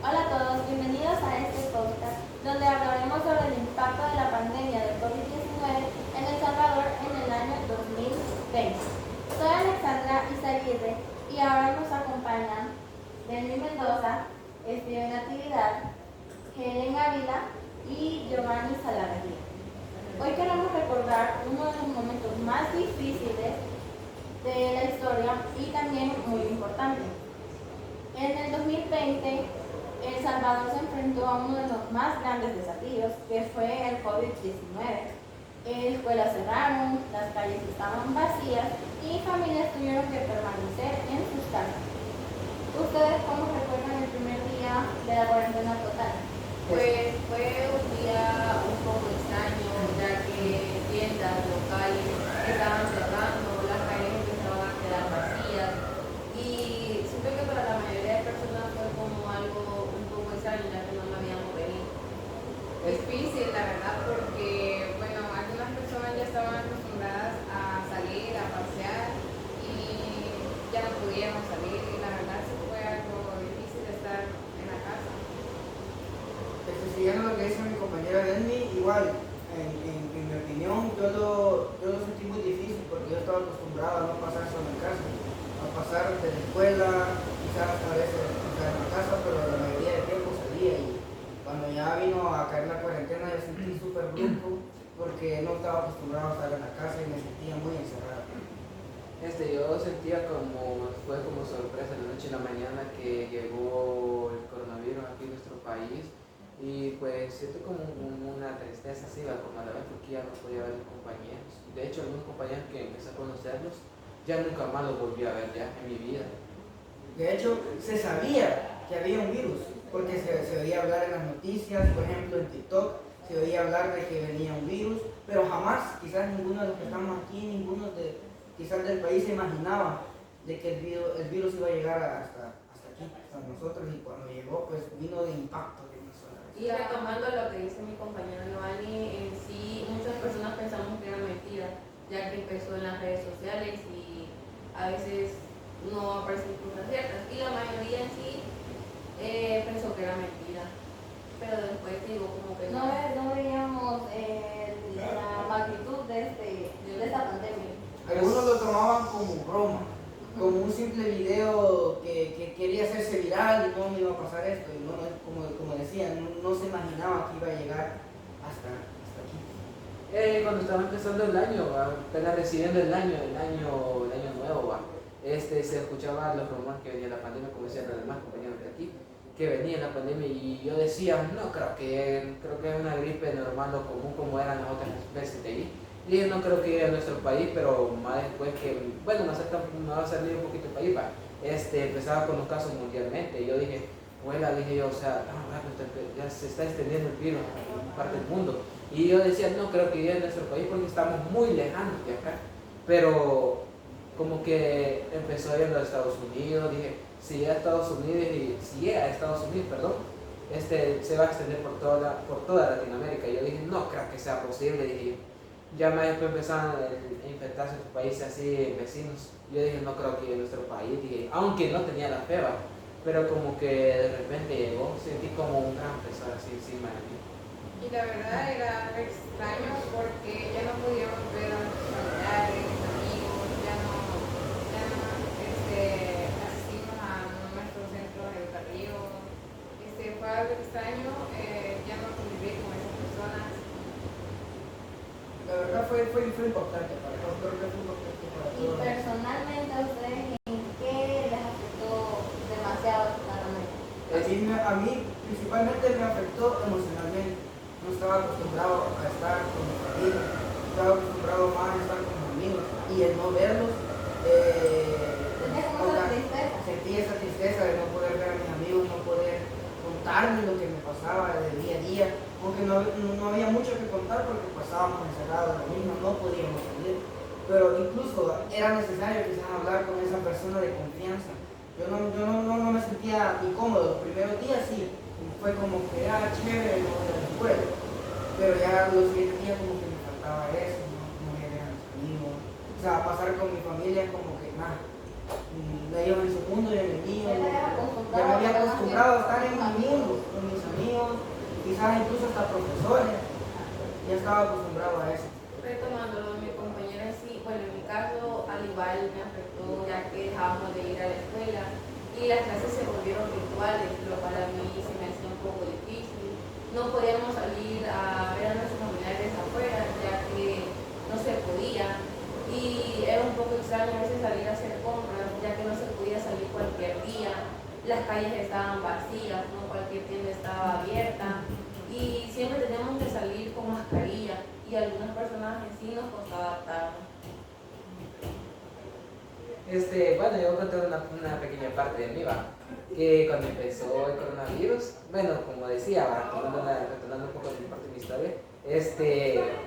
Hola a todos, bienvenidos a este podcast donde hablaremos sobre el impacto de la pandemia del COVID-19 en El Salvador en el año 2020. Soy Alexandra Izaguirre y ahora nos acompañan Denny Mendoza, Steven Natividad, Helen Ávila y Giovanni Salaverría. Hoy queremos recordar uno de los momentos más difíciles de la historia y también muy importante. En el 2020, El Salvador se enfrentó a uno de los más grandes desafíos, que fue el COVID-19. Escuelas cerraron, las calles estaban vacías y familias tuvieron que permanecer en sus casas. ¿Ustedes cómo recuerdan el primer día de la cuarentena total? Pues fue un día un poco extraño, ya que tiendas locales estaban cerrando, las calles empezaban a quedar vacías y siento que para la mayoría de personas fue como algo un poco extraño, ya que no lo habíamos venido. Es difícil, la verdad, porque bueno, algunas personas ya estaban acostumbradas a salir, a pasear y ya no pudieron salir y la verdad sí fue algo difícil estar en la casa. Siguiendo lo que dice mi compañera Denny, igual, en mi opinión, yo lo sentí muy difícil porque yo estaba acostumbrado a no pasar solo en casa, a pasar de la escuela, quizás a veces estar en la casa, pero la mayoría del tiempo salía y cuando ya vino a caer la cuarentena yo sentí súper brusco porque no estaba acostumbrado a estar en la casa y me sentía muy encerrado. Yo sentía fue como sorpresa de la noche a la mañana que llegó el coronavirus aquí en nuestro país y pues siento como una tristeza así, como a la vez porque ya no podía ver a mis compañeros. De hecho, algunos compañeros que empecé a conocerlos, ya nunca más los volví a ver ya en mi vida. De hecho, se sabía que había un virus, porque se oía hablar en las noticias, por ejemplo en TikTok, se oía hablar de que venía un virus, pero jamás, quizás ninguno de los que estamos aquí, quizás del país se imaginaba de que el virus iba a llegar hasta aquí, hasta nosotros, y cuando llegó, pues vino de impacto de una sola vez. Y retomando lo que dice mi compañero Giovanni, en sí muchas personas pensamos que era mentira, ya que empezó en las redes sociales y a veces no aparecen cosas ciertas. Y la mayoría en sí pensó que era mentira, pero después digo como que No veíamos la magnitud de esta pandemia. Algunos lo tomaban como broma, como un simple video que quería hacerse viral y no me iba a pasar esto, y como decía, no se imaginaba que iba a llegar hasta aquí. Cuando estaba empezando el año, apenas recibiendo el año nuevo, se escuchaban los rumores que venía la pandemia, como decían los demás compañeros de aquí, que venía la pandemia y yo decía, no, creo que es una gripe normal o común como eran las otras veces de ahí. Y dije, no creo que llegue a nuestro país, pero más después que, bueno, me va a salir un poquito el país, empezaba con los casos mundialmente. Y yo dije, o sea, tan rápido ya se está extendiendo el virus en parte del mundo. Y yo decía, no creo que llegue a nuestro país porque estamos muy lejanos de acá. Pero como que empezó a ir a Estados Unidos, dije, si llega a Estados Unidos, perdón, se va a extender por toda Latinoamérica. Y yo dije, no creo que sea posible, dije, ya más después empezaron a infectarse otros países así vecinos. Yo dije, no creo que en nuestro país, dije, aunque no tenía la fe, pero como que de repente llegó, sentí como un gran peso así encima de mí. y la verdad era extraño porque ya no pudieron ver a nuestros familiares, amigos, asistimos a nuestros centros educativos. Fue algo extraño, ya no conviví con esas personas. La verdad fue importante para todos, creo que fue importante para Y todos. personalmente, ¿a ustedes en qué les afectó demasiado claramente? A mí principalmente me afectó emocionalmente. No estaba acostumbrado a estar con mi familia, estaba acostumbrado más a estar con mis amigos y el no verlos, ¿Tenías como esa tristeza? sentí esa tristeza de no poder ver a mis amigos, no poder contarles lo que me pasaba de día a día, aunque no había mucho que contar porque pasábamos encerrados lo mismo, no podíamos salir, pero incluso era necesario quizás hablar con esa persona de confianza. Yo no me sentía incómodo, los primeros días sí, fue como que era chévere lo de la escuela, pero ya los siguientes días como que me faltaba eso, no me ver a mis amigos, o sea, pasar con mi familia como que nada, ellos en su mundo y en el mío, ya me había acostumbrado a estar en mi mundo quizás incluso hasta profesores, ya estaba acostumbrado a eso. Retomando lo de mi compañera, sí, bueno, en mi caso al igual me afectó ya que dejábamos de ir a la escuela y las clases se volvieron virtuales, lo cual a mí se me hacía un poco difícil. No podíamos salir a ver a nuestros familiares afuera, ya que no se podía. Y era un poco extraño a veces salir a hacer compras, ya que no se podía salir cualquier día. Las calles estaban vacías, no cualquier tienda estaba abierta. Y siempre teníamos que salir con mascarilla y a algunas personas en sí nos costaba adaptarnos. Bueno, yo voy a contar una pequeña parte de mí, va. Que cuando empezó el coronavirus, bueno, como decía, va, retomando un poco de mi parte de mi historia,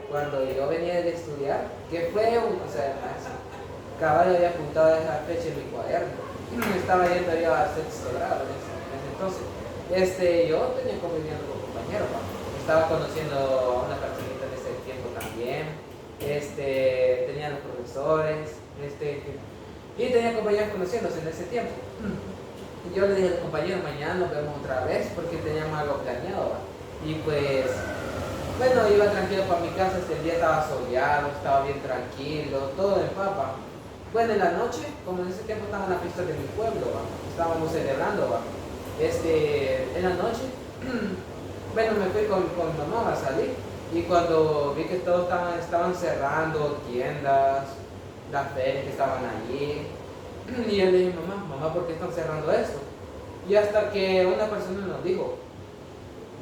cuando yo venía de estudiar, que fue o sea, cabal había apuntado esa fecha en mi cuaderno, estaba yendo yo a sexto grado en ese entonces, yo tenía conviviendo con compañeros, va. Estaba conociendo a una personita en ese tiempo también, tenía los profesores, y tenía compañeros conociéndose en ese tiempo. Y yo le dije al compañero, mañana nos vemos otra vez porque teníamos algo planeado, ¿va? Y pues, bueno, iba tranquilo para mi casa, el día estaba soleado, estaba bien tranquilo, todo en papa. Bueno, en la noche, como en ese tiempo estaban las fiestas de mi pueblo, ¿va? Estábamos celebrando, ¿va? En la noche, bueno, me fui con mamá a salir y cuando vi que todos estaban cerrando tiendas, las ferias que estaban allí. Y yo le dije, mamá, ¿por qué están cerrando esto? Y hasta que una persona nos dijo,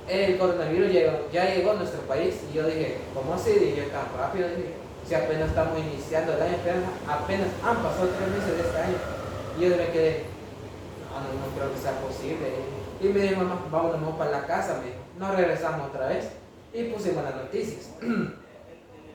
el coronavirus ya llegó a nuestro país. Y yo dije, ¿cómo así? Dije, tan rápido, dije, si apenas estamos iniciando el año, apenas han pasado 3 meses de este año. Y yo me quedé, no creo que sea posible. Y me dijo, mamá, vámonos para la casa, me dijo, no regresamos otra vez. Y pusimos las noticias.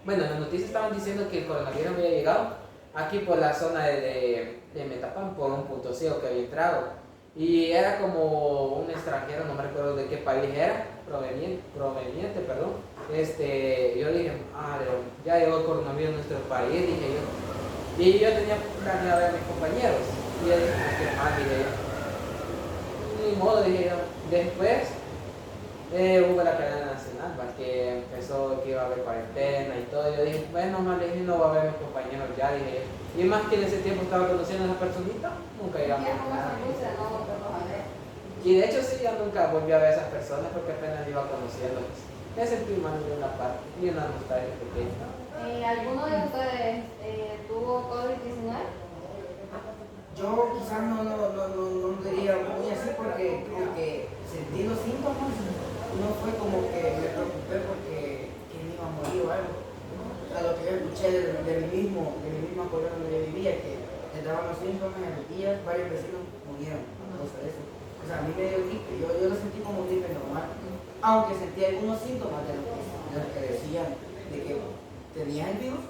Bueno, en las noticias estaban diciendo que el coronavirus había llegado aquí por la zona de Metapán, por un punto ciego que había entrado. Y era como un extranjero, no me recuerdo de qué país era, proveniente, perdón. Yo dije, ya llegó el coronavirus a nuestro país, dije yo. Y yo tenía planeado ver a mis compañeros. Y yo dije, qué mal, dije yo. Ni modo, dije yo. Después, hubo la cadena nacional, que empezó que iba a haber cuarentena y todo. Yo dije, bueno, no va a ver a mis compañeros ya, dije yo. Y más que en ese tiempo estaba conociendo a esa personita, nunca llegamos a nada. Y de hecho sí, yo nunca volví a ver a esas personas porque apenas iba conociéndolos. Me sentí mal de una parte y una nostalgia pequeña. ¿Alguno de ustedes tuvo COVID-19? Yo quizás no diría muy así porque aunque sentí los síntomas, no fue como que me preocupé porque me iba a morir o algo. A lo que yo escuché de mi misma colonia donde yo vivía, que le daban los síntomas y a los días varios vecinos murieron a causa de eso. O sea, a mí me dio gripe, yo lo sentí como gripe normal, aunque sentí algunos síntomas de los que decían de que tenía el virus,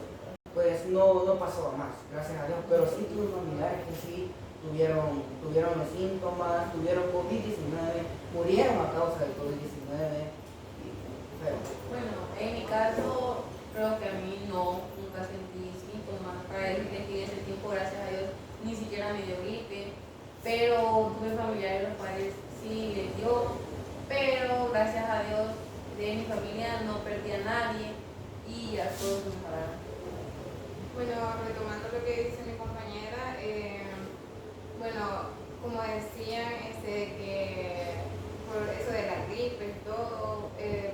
pues no pasó a más, gracias a Dios. Pero sí tuve familiares que sí tuvieron los síntomas, tuvieron COVID-19, murieron a causa del COVID-19. Bueno, en mi caso, creo que a mí nunca sentí síntomas. Para decirles que en ese tiempo, gracias a Dios, ni siquiera me dio gripe. Pero tuve familiares los cuales sí les dio. Pero gracias a Dios, de mi familia no perdí a nadie y a todos nos mejoraron. Bueno, retomando lo que dice mi compañera, bueno, como decían, que por eso de la gripe y todo,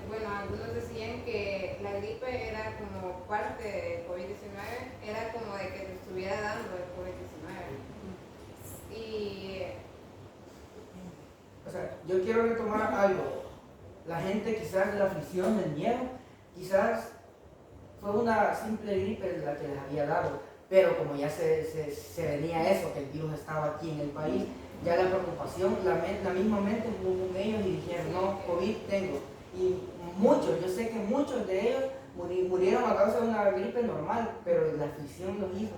bueno, algunos decían que la gripe era como parte de COVID-19, era como de que te estuviera dando el COVID-19. Y O sea, yo quiero retomar algo. La gente quizás la aflicción del miedo, quizás fue una simple gripe la que les había dado, pero como ya se venía eso, que el virus estaba aquí en el país, ya la preocupación, la misma mente jugó con ellos y dijeron, no, COVID tengo. Y muchos, yo sé que muchos de ellos murieron a causa de una gripe normal, pero la aflicción los hizo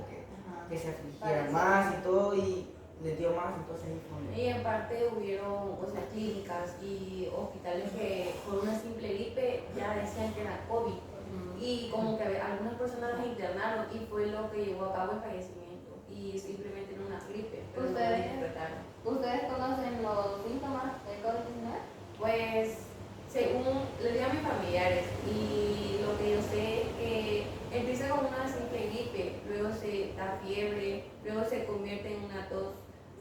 que se afligieran más y todo, y les dio más, entonces y en parte hubieron clínicas y hospitales que por una simple gripe ya decían que era COVID. Y como que algunas personas las internaron y fue lo que llevó a cabo el fallecimiento. Y simplemente era una gripe. Pero ¿Ustedes conocen los síntomas del COVID-19? Pues, según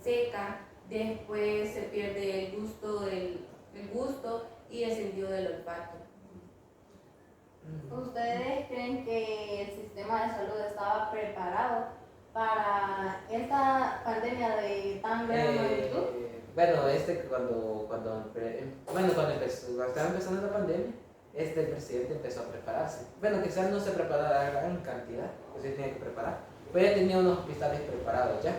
seca, después se pierde el gusto y el sentido del olfato. ¿Ustedes creen que el sistema de salud estaba preparado para esta pandemia de tan gran magnitud? Bueno, cuando estaba empezando la pandemia, el presidente empezó a prepararse. Bueno, quizás no se preparara a gran cantidad, pues sí tenía que preparar, pero ya tenía unos hospitales preparados ya,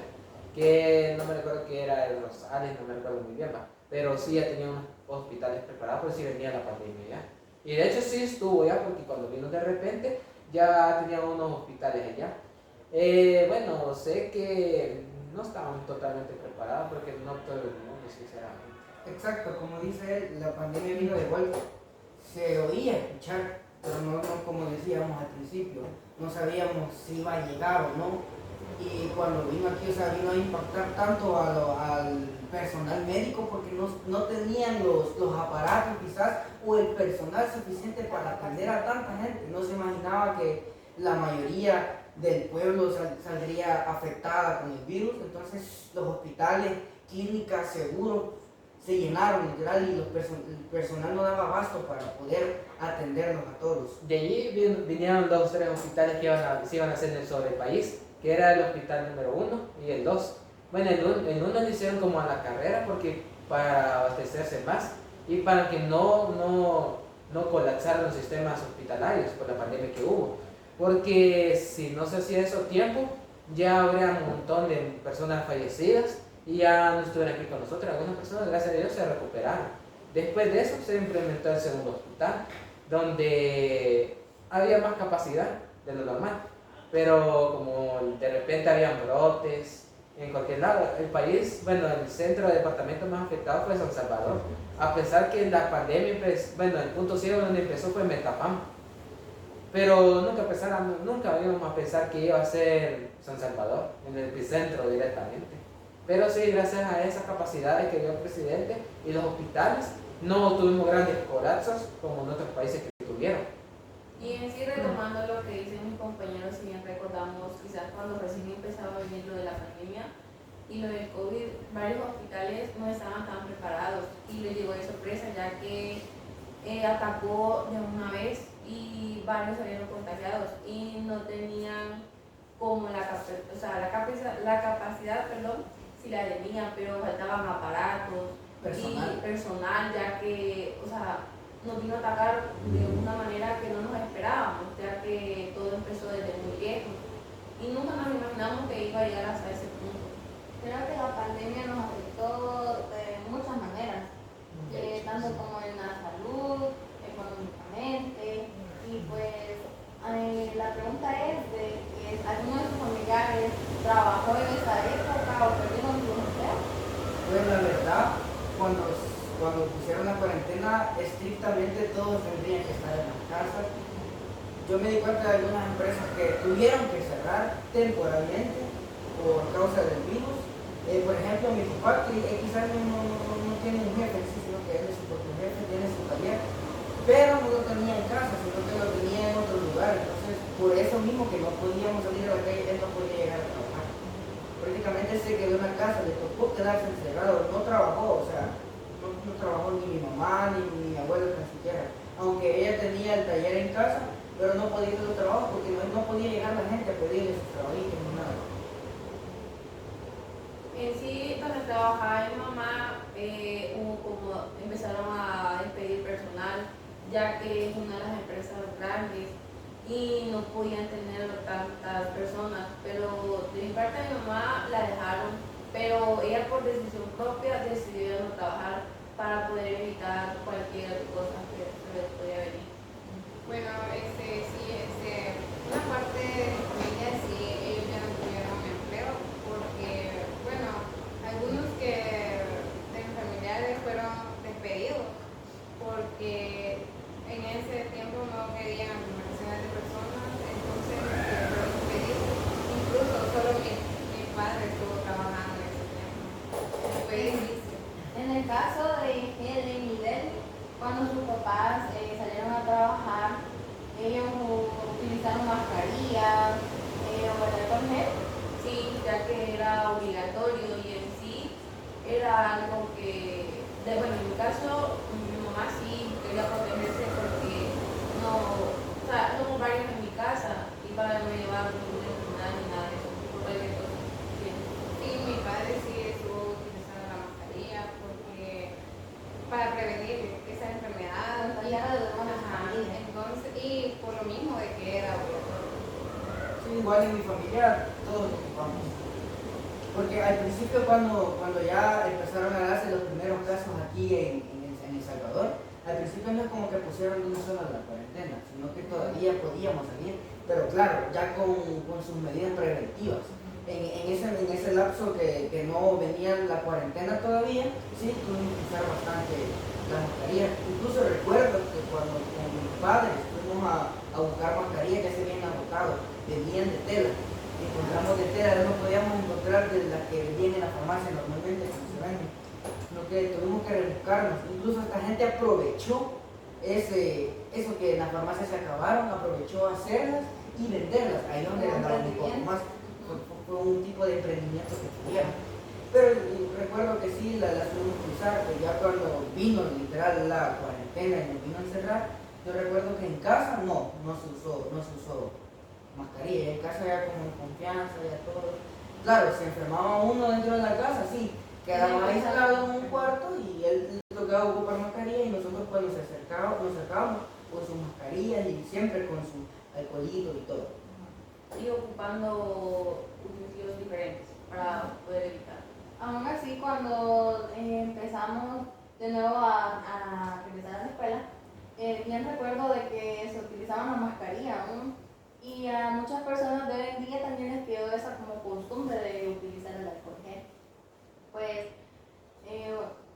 que no me recuerdo que era el Rosales, no me recuerdo muy bien, pero sí ya tenía unos hospitales preparados, por si venía la pandemia ya. Y de hecho sí estuvo ya, porque cuando vino de repente ya tenía unos hospitales allá. Bueno, sé que no estaban totalmente preparados porque no todo el mundo, sinceramente. Exacto, como dice él, la pandemia vino de vuelta. Se oía escuchar, pero no como decíamos al principio, no sabíamos si iba a llegar o no. Y cuando vino aquí, o sea, vino a impactar tanto al personal médico porque no tenían los aparatos quizás o el personal suficiente para atender a tanta gente. No se imaginaba que la mayoría del pueblo saldría afectada con el virus, entonces los hospitales, clínicas, seguros se llenaron literal y el personal no daba abasto para poder atenderlos a todos. De allí vinieron 2 o 3 hospitales que se iban a hacer en el sobre el país, que era el hospital número 1 y el 2. Bueno, el 1 lo hicieron como a la carrera porque para abastecerse más y para que no colapsaran los sistemas hospitalarios por la pandemia que hubo. Porque si no se hacía eso a tiempo, ya habría un montón de personas fallecidas y ya no estuvieran aquí con nosotros. Algunas personas, gracias a Dios, se recuperaron. Después de eso se implementó el segundo hospital, donde había más capacidad de lo normal. Pero como de repente habían brotes en cualquier lado, el país, bueno, el centro de departamento más afectado fue San Salvador. A pesar que la pandemia, el punto ciego donde empezó fue Metapán. Pero nunca íbamos a pensar que iba a ser San Salvador, en el epicentro directamente. Pero sí, gracias a esas capacidades que dio el presidente y los hospitales, no tuvimos grandes colapsos como en otros países que tuvieron. Y en sí, retomando lo que dicen mis compañeros, si bien recordamos quizás cuando recién empezaba viviendo de la pandemia y lo del COVID, varios hospitales no estaban tan preparados y les llegó de sorpresa ya que atacó de una vez y varios salieron contagiados y no tenían como la capacidad, sí la tenían, pero faltaban aparatos y personal, ya que, nos vino a atacar de una manera que no nos esperábamos, ya que todo empezó desde muy lejos y nunca nos imaginamos que iba a llegar hasta ese punto. Creo que la pandemia nos afectó de muchas maneras, tanto como en la salud, económicamente, y pues la pregunta es de que alguno de sus familiares trabajó en esa época o perdieron su empleo. Pues la verdad, cuando pusieron la cuarentena, estrictamente todos tendrían que estar en las casas. Yo me di cuenta de algunas empresas que tuvieron que cerrar temporalmente por causa del virus. Por ejemplo, mi papá, que quizás no tiene un jefe, sino que él es su propio jefe, tiene su taller, pero no lo tenía en casa, sino que lo tenía en otro lugar. Entonces, por eso mismo que no podíamos salir a la calle, él no podía llegar a trabajar. Prácticamente se quedó en la casa, le tocó quedarse encerrado, no trabajó, no trabajó ni mi mamá ni mi abuelo ni siquiera. Aunque ella tenía el taller en casa, pero no podía ir a los trabajos porque no podía llegar la gente a pedirle sus trabajitos ni nada. En sí, donde trabajaba mi mamá, empezaron a despedir personal, ya que es una de las empresas grandes y no podían tener tantas personas, pero de mi parte mi mamá la dejaron, pero ella por decisión propia decidió no trabajar para poder evitar cualquier cosa que se les podía venir. Bueno, una parte de mi familia sí, ellos ya no tuvieron empleo porque, algunos de mis familiares fueron despedidos porque en ese tiempo no querían aglomeraciones de personas, entonces fueron despedidos. Incluso solo mi padre estuvo trabajando en ese tiempo. Fue difícil. En el caso de Helen y Delmy, cuando caso, mi mamá sí quería protegerse porque no, o sea, somos varios en mi casa y para no llevar ninguna enfermedad ni nada de eso. Por cualquier cosa. Sí. Sí, mi padre sí estuvo utilizando la mascarilla porque para prevenir esa enfermedad. Contagiar a los demás de su Ajá, familia. entonces, y por lo mismo de que era obligatorio. Sí, igual en mi familia todos nos ocupamos. Porque al principio cuando ya empezaron a darse los primeros casos aquí en El Salvador, al principio no es como que pusieron de una sola la cuarentena, sino que todavía podíamos salir, pero claro, ya con sus medidas preventivas. En ese lapso que no venía la cuarentena todavía, sí tuvimos que usar bastante la mascarilla. Incluso recuerdo que cuando con mis padres fuimos a buscar mascarillas, ya se habían agotado, vendían de tela. Encontramos de tela, no podíamos encontrar de las que vendían en la farmacia normalmente, como se venden, sino que tuvimos que rebuscarnos. Incluso esta gente aprovechó eso que en la farmacia se acabaron, aprovechó hacerlas y venderlas, ahí donde ganaron un poco más. Fue un tipo de emprendimiento que tuvieron. Pero recuerdo que sí, las tuvimos que usar, pero ya cuando vino literal la cuarentena y nos vino a encerrar, yo recuerdo que en casa no se usó mascarilla, en casa ya como en confianza, ya todo. Claro, si enfermaba uno dentro de la casa, sí, quedaba aislado en un cuarto y él le tocaba ocupar mascarilla y nosotros cuando nos acercábamos con sus mascarillas y siempre con su alcoholito y todo. Y ocupando utensilios diferentes para poder evitar. Aún así, cuando empezamos de nuevo a regresar a la escuela, bien recuerdo de que se utilizaba la mascarilla aún, y a muchas personas de hoy en día también les quedó esa como costumbre de utilizar el alcohol gel. Pues,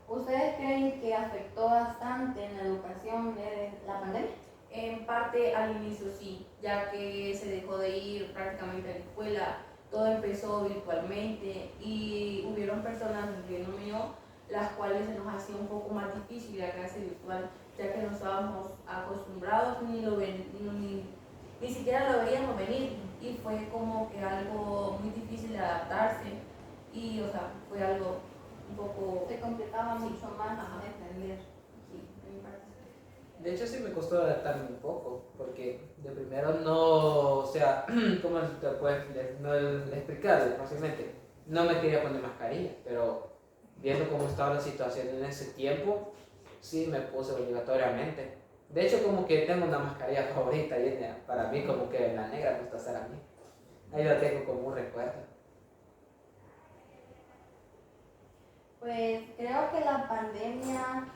¿ustedes creen que afectó bastante en la educación de la pandemia? En parte al inicio sí, ya que se dejó de ir prácticamente a la escuela, todo empezó virtualmente y hubieron personas, incluyendo mío, las cuales se nos hacía un poco más difícil la clase virtual, ya que no estábamos acostumbrados ni siquiera lo veíamos venir y fue como que algo muy difícil de adaptarse y, o sea, fue algo un poco... Se complicaba Sí. mucho más Ajá. de entender. Sí, en mi parte. De hecho sí me costó adaptarme un poco, porque de primero no, o sea, ¿cómo te puedes no explicar fácilmente? No me quería poner mascarilla, pero viendo cómo estaba la situación en ese tiempo, sí me puse obligatoriamente. De hecho como que tengo una mascarilla favorita y para mí como que la negra me gusta hacer a mí. Ahí la tengo como un recuerdo. Pues creo que la pandemia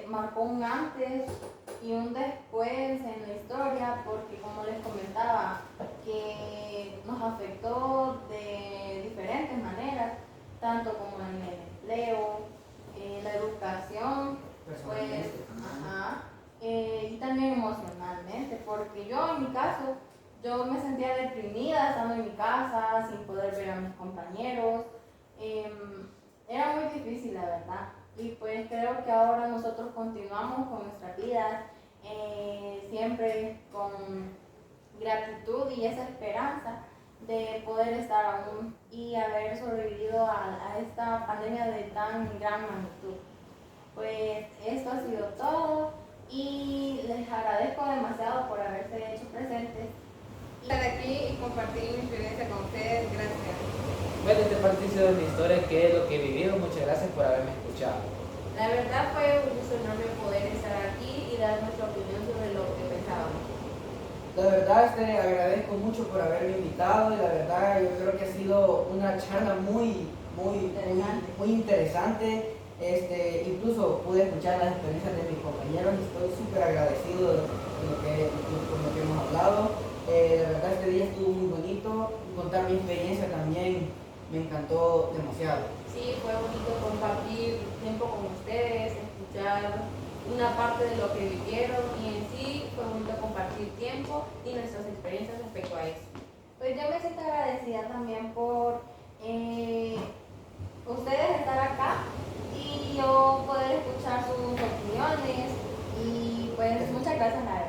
marcó un antes y un después en la historia, porque como les comentaba, que nos afectó de diferentes maneras, tanto como en el empleo, la educación, pues, Personalmente también. ajá, y también emocionalmente, porque yo en mi caso, yo me sentía deprimida estando en mi casa, sin poder ver a mis compañeros. Era muy difícil, la verdad. Y pues creo que ahora nosotros continuamos con nuestras vidas, siempre con gratitud y esa esperanza de poder estar aún y haber sobrevivido a esta pandemia de tan gran magnitud. Pues esto ha sido todo y les agradezco demasiado por haberse hecho presentes. Estar aquí y compartir mi experiencia con ustedes, gracias. Bueno, este parte de mi historia, que es lo que he vivido. Muchas gracias por haberme escuchado. La verdad fue un gusto enorme poder estar aquí y dar nuestra opinión sobre lo que pensábamos. La verdad, agradezco mucho por haberme invitado y la verdad yo creo que ha sido una charla muy interesante. Incluso pude escuchar las experiencias de mis compañeros y estoy súper agradecido por lo que hemos hablado. La verdad este día estuvo muy bonito, contar mi experiencia también me encantó demasiado. Sí, fue bonito compartir tiempo con ustedes, escuchar una parte de lo que vivieron y en sí fue bonito compartir tiempo y nuestras experiencias respecto a eso. Pues yo me siento agradecida también por ustedes estar acá y yo poder escuchar sus opiniones y pues muchas gracias a